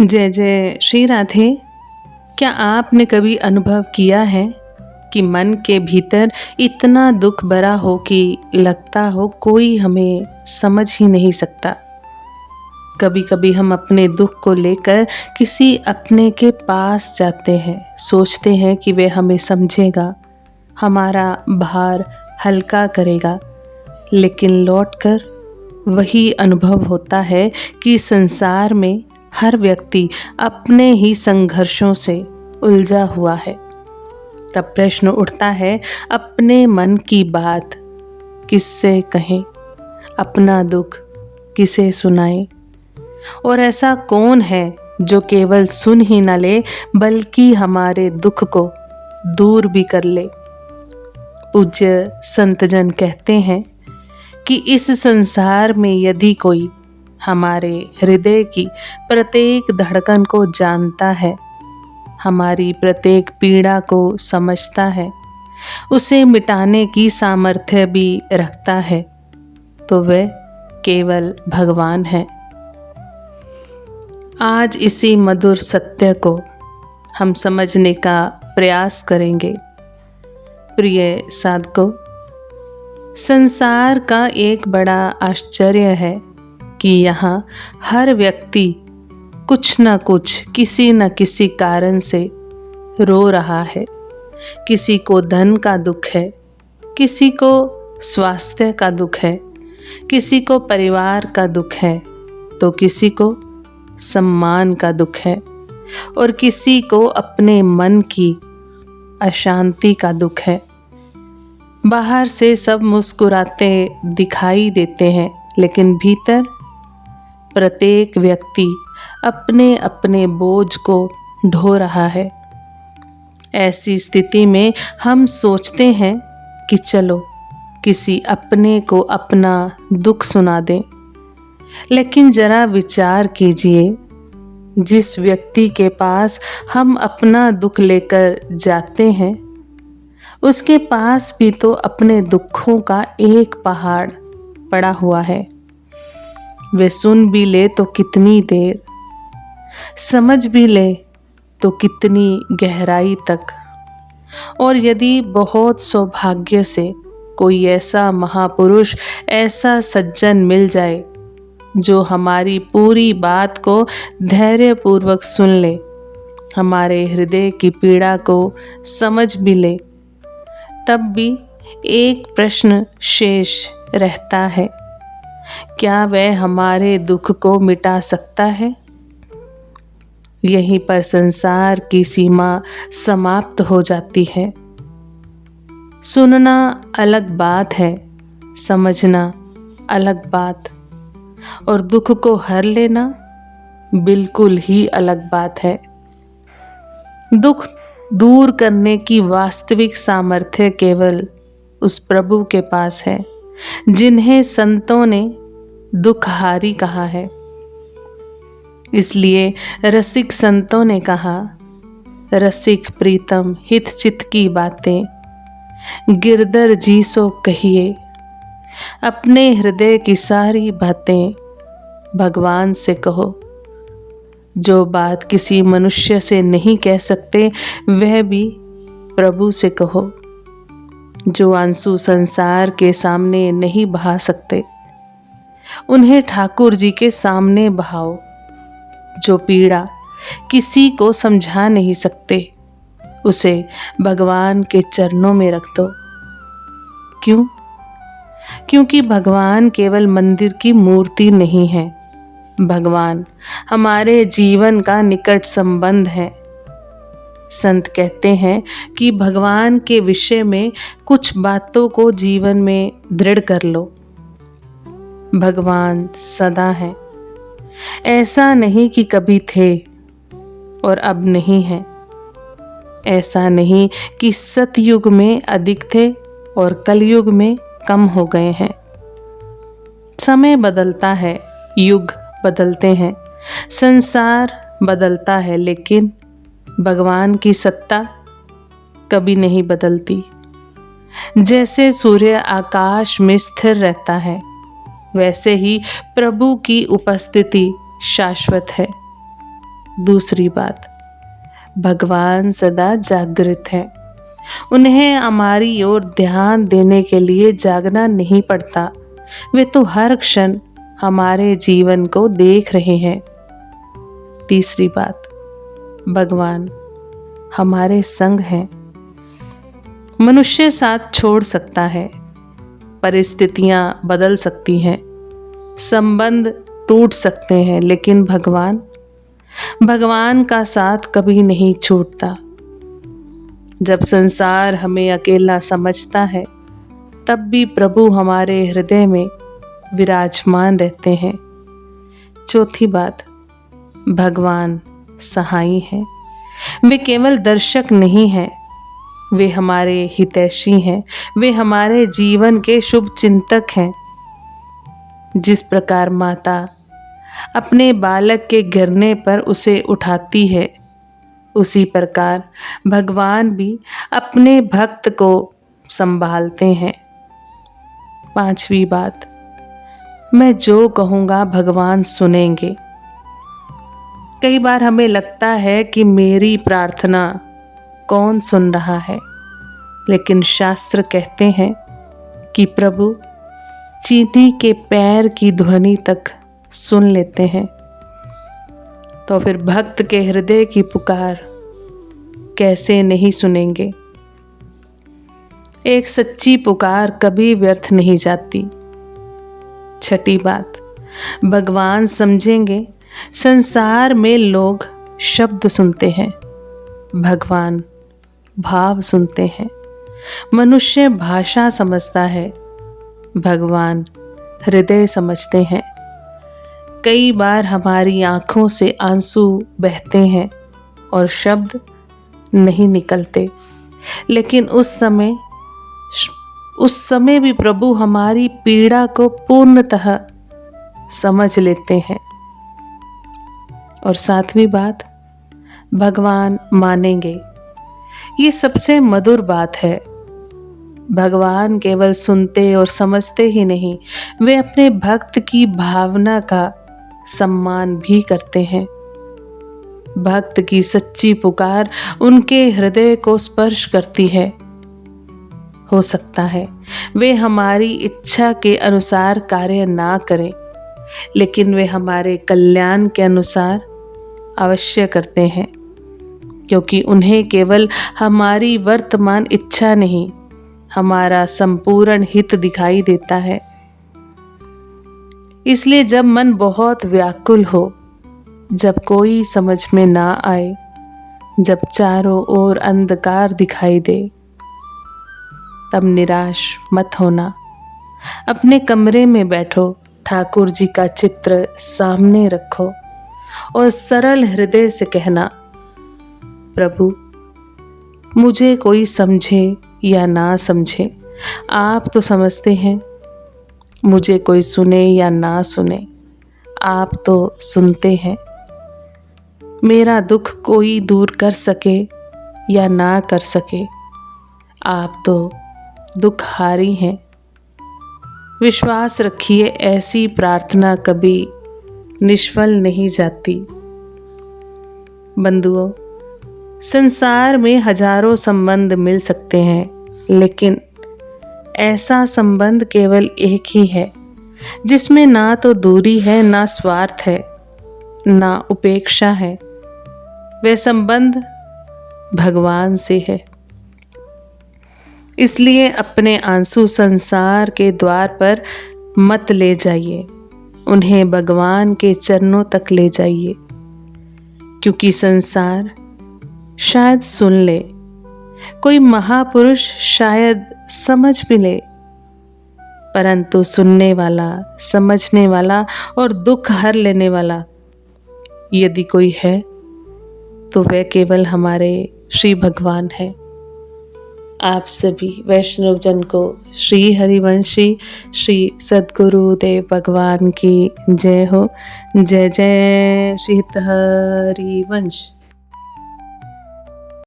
जय जय श्री राधे। क्या आपने कभी अनुभव किया है कि मन के भीतर इतना दुख भरा हो कि लगता हो कोई हमें समझ ही नहीं सकता। कभी कभी हम अपने दुख को लेकर किसी अपने के पास जाते हैं, सोचते हैं कि वे हमें समझेगा, हमारा भार हल्का करेगा, लेकिन लौटकर वही अनुभव होता है कि संसार में हर व्यक्ति अपने ही संघर्षों से उलझा हुआ है। तब प्रश्न उठता है, अपने मन की बात किससे कहें, अपना दुख किसे सुनाएं? और ऐसा कौन है जो केवल सुन ही न ले बल्कि हमारे दुख को दूर भी कर ले। पूज्य संतजन कहते हैं कि इस संसार में यदि कोई हमारे हृदय की प्रत्येक धड़कन को जानता है, हमारी प्रत्येक पीड़ा को समझता है, उसे मिटाने की सामर्थ्य भी रखता है, तो वह केवल भगवान है। आज इसी मधुर सत्य को हम समझने का प्रयास करेंगे। प्रिय साधकों, संसार का एक बड़ा आश्चर्य है कि यहाँ हर व्यक्ति कुछ न कुछ किसी न किसी कारण से रो रहा है। किसी को धन का दुख है, किसी को स्वास्थ्य का दुख है, किसी को परिवार का दुख है, तो किसी को सम्मान का दुख है और किसी को अपने मन की अशांति का दुख है। बाहर से सब मुस्कुराते दिखाई देते हैं, लेकिन भीतर प्रत्येक व्यक्ति अपने अपने बोझ को ढो रहा है। ऐसी स्थिति में हम सोचते हैं कि चलो किसी अपने को अपना दुख सुना दें, लेकिन जरा विचार कीजिए, जिस व्यक्ति के पास हम अपना दुख लेकर जाते हैं उसके पास भी तो अपने दुखों का एक पहाड़ पड़ा हुआ है। वे सुन भी ले तो कितनी देर, समझ भी ले तो कितनी गहराई तक। और यदि बहुत सौभाग्य से कोई ऐसा महापुरुष, ऐसा सज्जन मिल जाए जो हमारी पूरी बात को धैर्यपूर्वक सुन ले, हमारे हृदय की पीड़ा को समझ भी ले, तब भी एक प्रश्न शेष रहता है, क्या वह हमारे दुख को मिटा सकता है? यहीं पर संसार की सीमा समाप्त हो जाती है। सुनना अलग बात है, समझना अलग बात, और दुख को हर लेना बिल्कुल ही अलग बात है। दुख दूर करने की वास्तविक सामर्थ्य केवल उस प्रभु के पास है जिन्हें संतों ने दुखहारी कहा है। इसलिए रसिक संतों ने कहा, रसिक प्रीतम हित चित की बातें गिरधर जी सो कहिए। अपने हृदय की सारी बातें भगवान से कहो। जो बात किसी मनुष्य से नहीं कह सकते वह भी प्रभु से कहो। जो आंसू संसार के सामने नहीं बहा सकते उन्हें ठाकुर जी के सामने बहाओ। जो पीड़ा किसी को समझा नहीं सकते उसे भगवान के चरणों में रख दो। क्यों? क्योंकि भगवान केवल मंदिर की मूर्ति नहीं है, भगवान हमारे जीवन का निकट संबंध है। संत कहते हैं कि भगवान के विषय में कुछ बातों को जीवन में दृढ़ कर लो। भगवान सदा है, ऐसा नहीं कि कभी थे और अब नहीं है। ऐसा नहीं कि सतयुग में अधिक थे और कलयुग में कम हो गए हैं। समय बदलता है, युग बदलते हैं, संसार बदलता है, लेकिन भगवान की सत्ता कभी नहीं बदलती। जैसे सूर्य आकाश में स्थिर रहता है, वैसे ही प्रभु की उपस्थिति शाश्वत है। दूसरी बात, भगवान सदा जागृत हैं। उन्हें हमारी ओर ध्यान देने के लिए जागना नहीं पड़ता। वे तो हर क्षण हमारे जीवन को देख रहे हैं। तीसरी बात, भगवान हमारे संग हैं। मनुष्य साथ छोड़ सकता है, परिस्थितियां बदल सकती हैं, संबंध टूट सकते हैं, लेकिन भगवान का साथ कभी नहीं छूटता। जब संसार हमें अकेला समझता है, तब भी प्रभु हमारे हृदय में विराजमान रहते हैं। चौथी बात, भगवान सहाई हैं। वे केवल दर्शक नहीं हैं, वे हमारे हितैषी हैं। वे हमारे जीवन के शुभ चिंतक हैं। जिस प्रकार माता अपने बालक के गिरने पर उसे उठाती है, उसी प्रकार भगवान भी अपने भक्त को संभालते हैं। पांचवी बात, मैं जो कहूँगा भगवान सुनेंगे। कई बार हमें लगता है कि मेरी प्रार्थना कौन सुन रहा है, लेकिन शास्त्र कहते हैं कि प्रभु चींटी के पैर की ध्वनि तक सुन लेते हैं। तो फिर भक्त के हृदय की पुकार कैसे नहीं सुनेंगे। एक सच्ची पुकार कभी व्यर्थ नहीं जाती। छठी बात, भगवान समझेंगे। संसार में लोग शब्द सुनते हैं, भगवान भाव सुनते हैं। मनुष्य भाषा समझता है, भगवान हृदय समझते हैं। कई बार हमारी आंखों से आंसू बहते हैं और शब्द नहीं निकलते, लेकिन उस समय भी प्रभु हमारी पीड़ा को पूर्णतः समझ लेते हैं। और सातवीं बात, भगवान मानेंगे। ये सबसे मधुर बात है। भगवान केवल सुनते और समझते ही नहीं, वे अपने भक्त की भावना का सम्मान भी करते हैं। भक्त की सच्ची पुकार उनके हृदय को स्पर्श करती है। हो सकता है वे हमारी इच्छा के अनुसार कार्य ना करें, लेकिन वे हमारे कल्याण के अनुसार अवश्य करते हैं, क्योंकि उन्हें केवल हमारी वर्तमान इच्छा नहीं, हमारा संपूर्ण हित दिखाई देता है। इसलिए जब मन बहुत व्याकुल हो, जब कोई समझ में ना आए, जब चारों ओर अंधकार दिखाई दे, तब निराश मत होना। अपने कमरे में बैठो, ठाकुर जी का चित्र सामने रखो और सरल हृदय से कहना, प्रभु मुझे कोई समझे या ना समझे, आप तो समझते हैं। मुझे कोई सुने या ना सुने, आप तो सुनते हैं। मेरा दुख कोई दूर कर सके या ना कर सके, आप तो दुखहारी हैं। विश्वास रखिए, ऐसी प्रार्थना कभी निष्फल नहीं जाती। बंधुओं, संसार में हजारों संबंध मिल सकते हैं, लेकिन ऐसा संबंध केवल एक ही है जिसमें ना तो दूरी है, ना स्वार्थ है, ना उपेक्षा है। वह संबंध भगवान से है। इसलिए अपने आंसू संसार के द्वार पर मत ले जाइए, उन्हें भगवान के चरणों तक ले जाइए, क्योंकि संसार शायद सुन ले, कोई महापुरुष शायद समझ भी ले, परंतु सुनने वाला, समझने वाला और दुख हर लेने वाला यदि कोई है, तो वह केवल हमारे श्री भगवान है। आप सभी वैष्णव जन को श्री हरिवंशी श्री सद्गुरुदेव भगवान की जय हो। जय जय श्री हरिवंश।